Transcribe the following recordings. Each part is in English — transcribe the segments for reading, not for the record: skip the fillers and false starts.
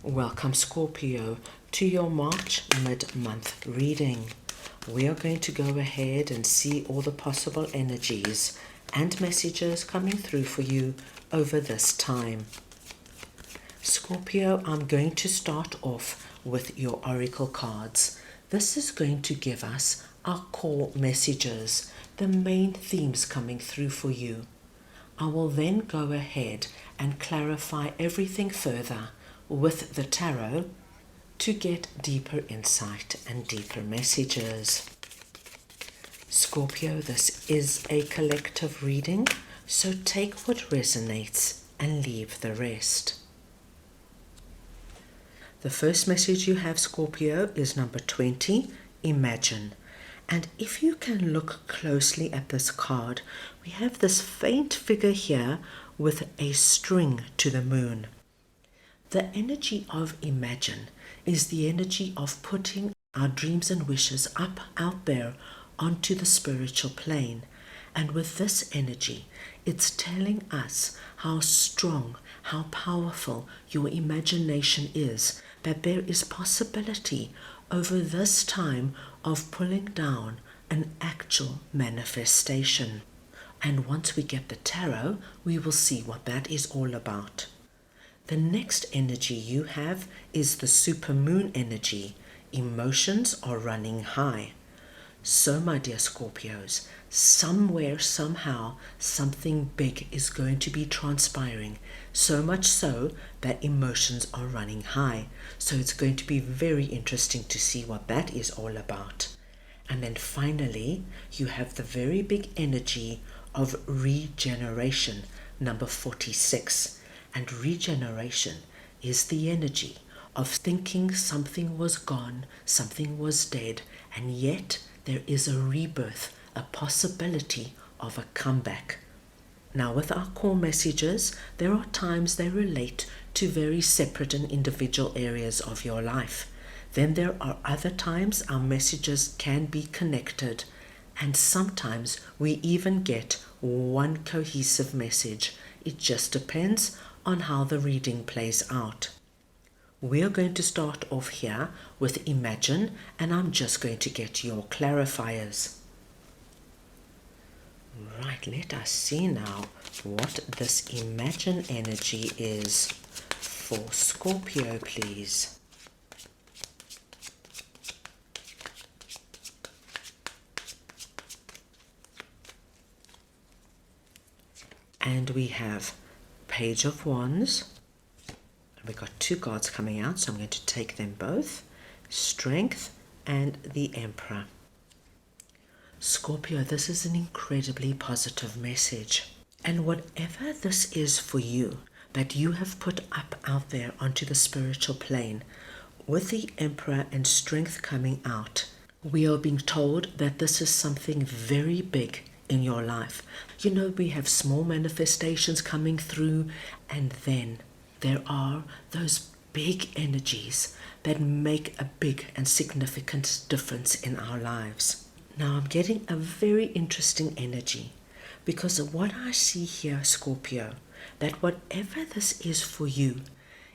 Welcome, Scorpio, to your March mid-month reading. We are going to go ahead and see all the possible energies and messages coming through for you over this time. Scorpio, I'm going to start off with your oracle cards. This is going to give us our core messages, the main themes coming through for you. I will then go ahead and clarify everything further with the tarot to get deeper insight and deeper messages. Scorpio, this is a collective reading, so take what resonates and leave the rest. The first message you have, Scorpio, is number 20, Imagine. And if you can look closely at this card, we have this faint figure here with a string to the moon. The energy of imagine is the energy of putting our dreams and wishes up out there onto the spiritual plane. And with this energy, it's telling us how strong, how powerful your imagination is, that there is possibility over this time of pulling down an actual manifestation. And once we get the tarot, we will see what that is all about. The next energy you have is the supermoon energy. Emotions are running high. So, my dear Scorpios, somewhere, somehow, something big is going to be transpiring. So much so that emotions are running high. So it's going to be very interesting to see what that is all about. And then finally, you have the very big energy of regeneration, number 46. And regeneration is the energy of thinking something was gone, something was dead, and yet there is a rebirth, a possibility of a comeback. Now, with our core messages, there are times they relate to very separate and individual areas of your life. Then there are other times our messages can be connected, and sometimes we even get one cohesive message. It just depends on how the reading plays out. We are going to start off here with Imagine, and I'm just going to get your clarifiers. Right, let us see now what this Imagine energy is for Scorpio, please. And we have Page of Wands. We've got two cards coming out, so I'm going to take them both. Strength and the Emperor. Scorpio, this is an incredibly positive message. And whatever this is for you, that you have put up out there onto the spiritual plane, with the Emperor and Strength coming out, we are being told that this is something very big in your life. You know, we have small manifestations coming through, and then there are those big energies that make a big and significant difference in our lives. Now, I'm getting a very interesting energy because of what I see here, Scorpio, that whatever this is for you,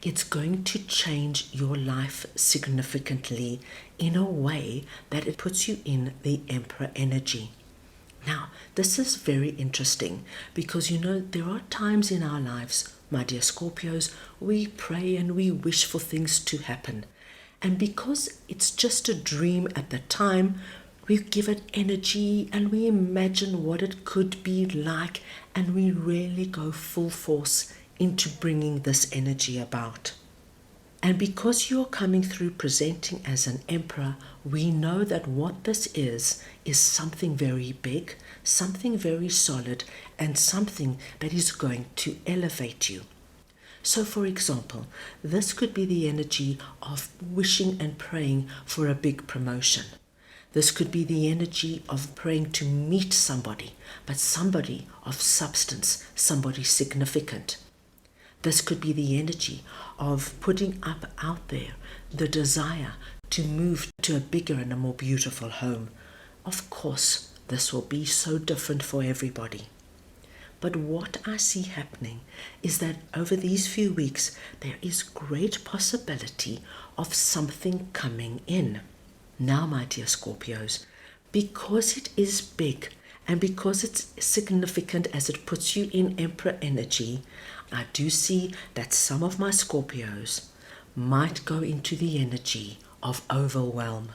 it's going to change your life significantly in a way that it puts you in the Emperor energy. Now, this is very interesting because, you know, there are times in our lives, my dear Scorpios, we pray and we wish for things to happen. And because it's just a dream at the time, we give it energy and we imagine what it could be like, and we really go full force into bringing this energy about. And because you're coming through presenting as an emperor, we know that what this is something very big, something very solid, and something that is going to elevate you. So, for example, this could be the energy of wishing and praying for a big promotion. This could be the energy of praying to meet somebody, but somebody of substance, somebody significant. This could be the energy of putting up out there the desire to move to a bigger and a more beautiful home. Of course, this will be so different for everybody. But what I see happening is that over these few weeks, there is great possibility of something coming in. Now, my dear Scorpios, because it is big and because it's significant as it puts you in Emperor energy, I do see that some of my Scorpios might go into the energy of overwhelm.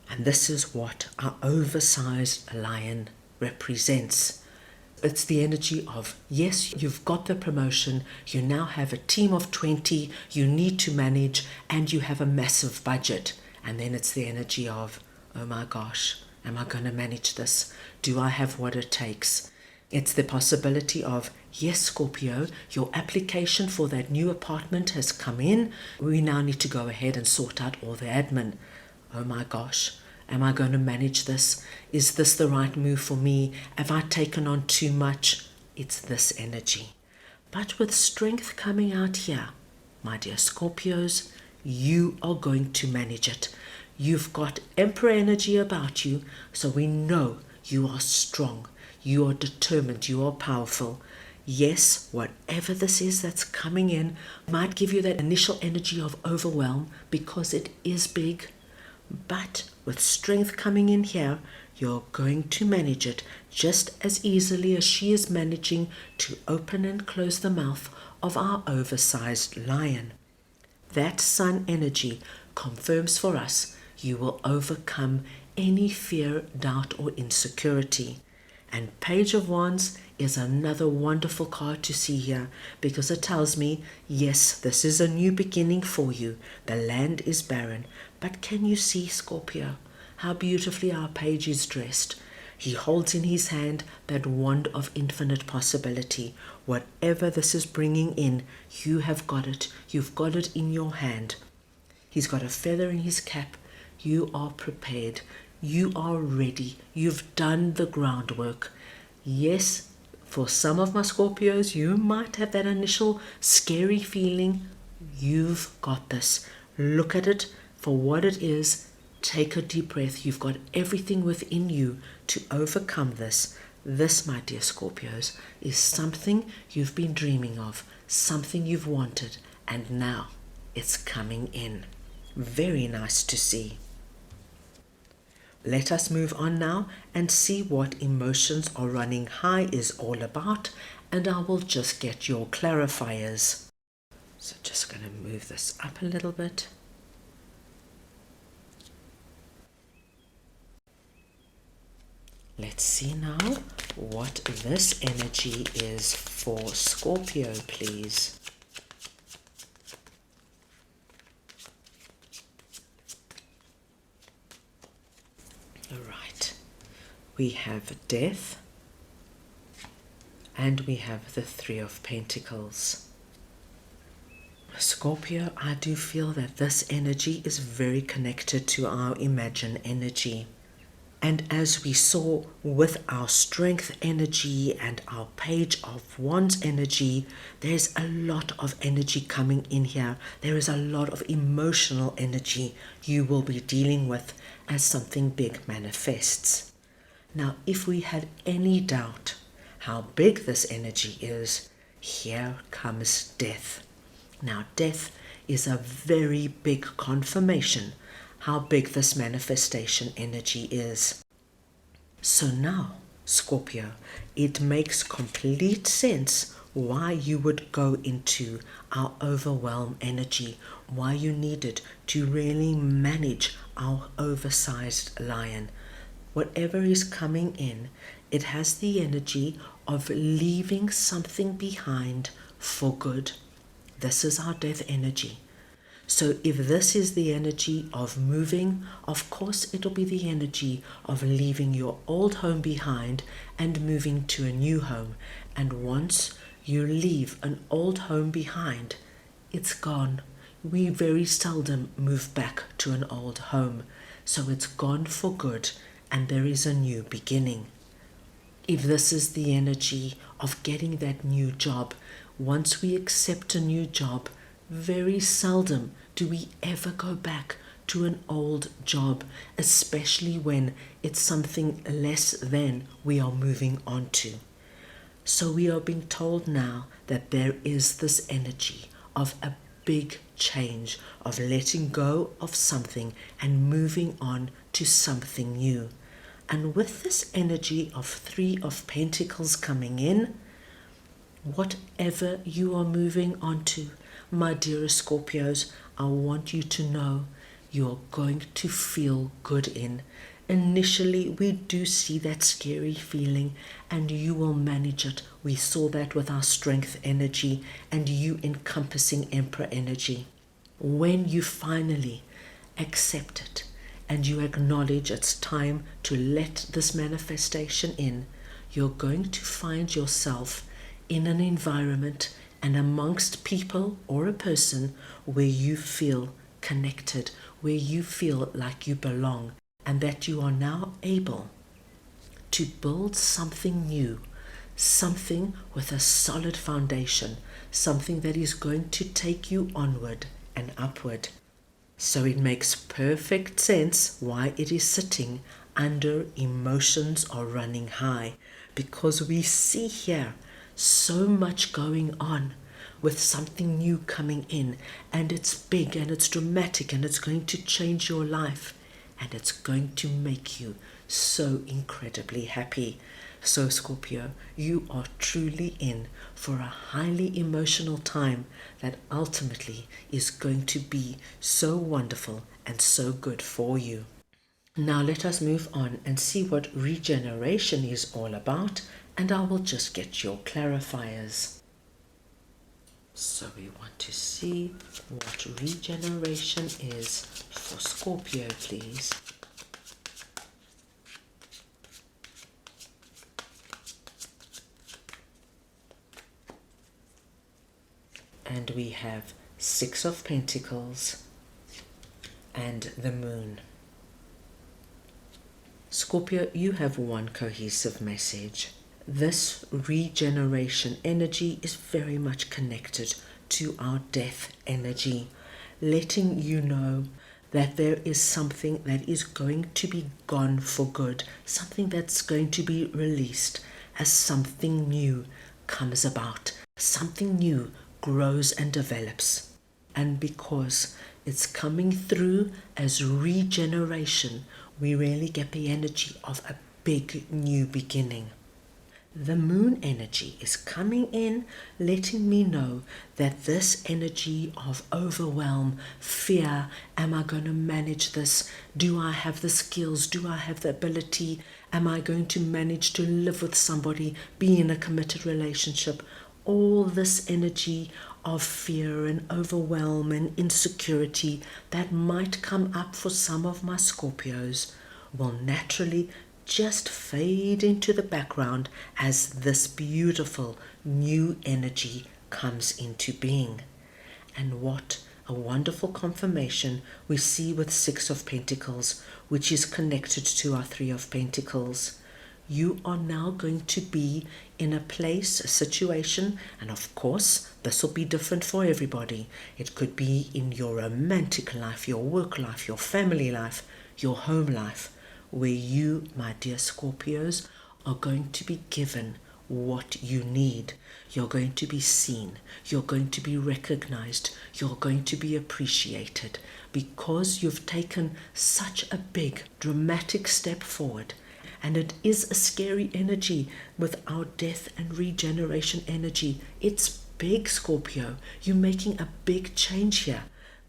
And this is what our oversized lion represents. It's the energy of, yes, you've got the promotion, you now have a team of 20 you need to manage, and you have a massive budget. And then it's the energy of, oh my gosh, am I going to manage this? Do I have what it takes? It's the possibility of, yes, Scorpio, your application for that new apartment has come in. We now need to go ahead and sort out all the admin. Oh my gosh, am I going to manage this? Is this the right move for me? Have I taken on too much? It's this energy. But with strength coming out here, my dear Scorpios, you are going to manage it. You've got Emperor energy about you, so we know you are strong, you are determined, you are powerful. Yes, whatever this is that's coming in might give you that initial energy of overwhelm because it is big. But with strength coming in here, you're going to manage it just as easily as she is managing to open and close the mouth of our oversized lion. That sun energy confirms for us you will overcome any fear, doubt, or insecurity. And Page of Wands is another wonderful card to see here because it tells me, yes, this is a new beginning for you. The land is barren. But can you see, Scorpio, how beautifully our page is dressed? He holds in his hand that wand of infinite possibility. Whatever this is bringing in, you have got it. You've got it in your hand. He's got a feather in his cap. You are prepared. You are ready. You've done the groundwork. Yes, for some of my Scorpios, you might have that initial scary feeling. You've got this. Look at it for what it is. Take a deep breath. You've got everything within you to overcome this. This, my dear Scorpios, is something you've been dreaming of, something you've wanted, and now it's coming in. Very nice to see. Let us move on now and see what emotions are running high is all about, and I will just get your clarifiers. So just going to move this up a little bit. Let's see now what this energy is for Scorpio, please. All right. We have death and we have the Three of Pentacles. Scorpio, I do feel that this energy is very connected to our Imagine energy. And as we saw with our Strength energy and our Page of Wands energy, there's a lot of energy coming in here. There is a lot of emotional energy you will be dealing with as something big manifests. Now, if we had any doubt how big this energy is, here comes death. Now, death is a very big confirmation how big this manifestation energy is. So now, Scorpio, it makes complete sense why you would go into our overwhelm energy, why you needed to really manage our oversized lion. Whatever is coming in, it has the energy of leaving something behind for good. This is our death energy. So if this is the energy of moving, of course it'll be the energy of leaving your old home behind and moving to a new home. And once you leave an old home behind, it's gone. We very seldom move back to an old home. So it's gone for good and there is a new beginning. If this is the energy of getting that new job, once we accept a new job, very seldom do we ever go back to an old job, especially when it's something less than we are moving on to. So we are being told now that there is this energy of a big change, of letting go of something and moving on to something new. And with this energy of Three of Pentacles coming in, whatever you are moving on to, my dearest Scorpios, I want you to know you're going to feel good in. Initially, we do see that scary feeling, and you will manage it. We saw that with our strength energy and you encompassing Emperor energy. When you finally accept it and you acknowledge it's time to let this manifestation in, you're going to find yourself in an environment and amongst people or a person where you feel connected, where you feel like you belong, and that you are now able to build something new, something with a solid foundation, something that is going to take you onward and upward. So it makes perfect sense why it is sitting under emotions are running high, because we see here so much going on with something new coming in, and it's big and it's dramatic and it's going to change your life and it's going to make you so incredibly happy. So Scorpio, you are truly in for a highly emotional time that ultimately is going to be so wonderful and so good for you. Now let us move on and see what regeneration is all about, and I will just get your clarifiers. So we want to see what regeneration is for Scorpio, please. And we have Six of Pentacles and the Moon. Scorpio, you have one cohesive message. This regeneration energy is very much connected to our death energy, letting you know that there is something that is going to be gone for good, something that's going to be released as something new comes about, something new grows and develops. And because it's coming through as regeneration, we really get the energy of a big new beginning. The Moon energy is coming in, letting me know that this energy of overwhelm, fear, am I going to manage this? Do I have the skills? Do I have the ability? Am I going to manage to live with somebody, be in a committed relationship? All this energy of fear and overwhelm and insecurity that might come up for some of my Scorpios will naturally just fade into the background as this beautiful new energy comes into being. And what a wonderful confirmation we see with Six of Pentacles, which is connected to our Three of Pentacles. You are now going to be in a place, a situation, and of course, this will be different for everybody. It could be in your romantic life, your work life, your family life, your home life, where you, my dear Scorpios, are going to be given what you need. You're going to be seen. You're going to be recognized. You're going to be appreciated because you've taken such a big, dramatic step forward. And it is a scary energy with our death and regeneration energy. It's big, Scorpio. You're making a big change here.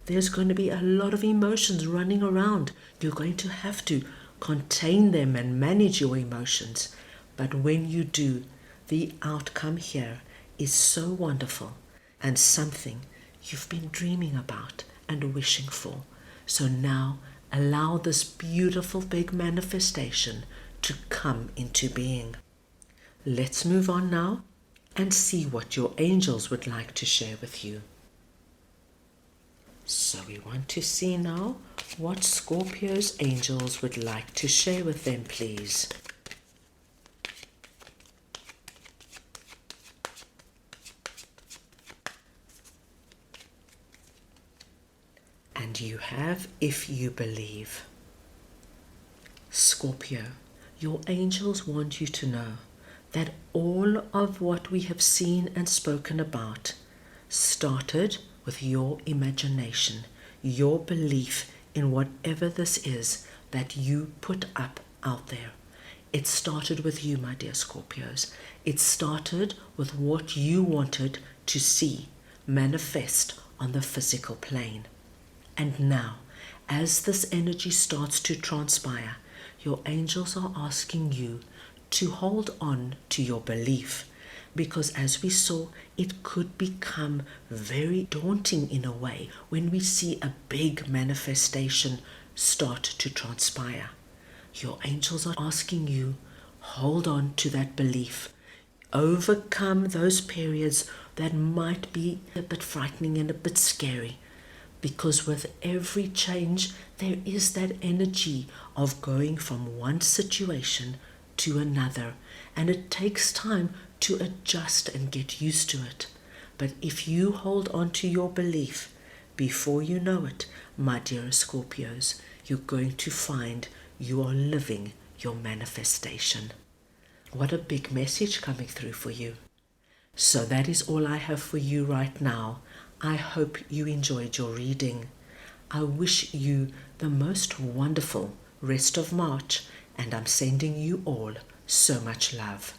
There's going to be a lot of emotions running around. You're going to have to contain them and manage your emotions. But when you do, the outcome here is so wonderful and something you've been dreaming about and wishing for. So now allow this beautiful big manifestation to come into being. Let's move on now and see what your angels would like to share with you. So we want to see now what Scorpio's angels would like to share with them, please. And you have, if you believe. Scorpio, your angels want you to know that all of what we have seen and spoken about started with your imagination, your belief in whatever this is that you put up out there. It started with you, my dear Scorpios. It started with what you wanted to see manifest on the physical plane. And now, as this energy starts to transpire, your angels are asking you to hold on to your belief, because as we saw, it could become very daunting in a way when we see a big manifestation start to transpire. Your angels are asking you, hold on to that belief. Overcome those periods that might be a bit frightening and a bit scary, because with every change, there is that energy of going from one situation to another, and it takes time to adjust and get used to it. But if you hold on to your belief, before you know it, my dear Scorpios, you're going to find you are living your manifestation. What a big message coming through for you. So that is all I have for you right now. I hope you enjoyed your reading. I wish you the most wonderful rest of March, and I'm sending you all so much love.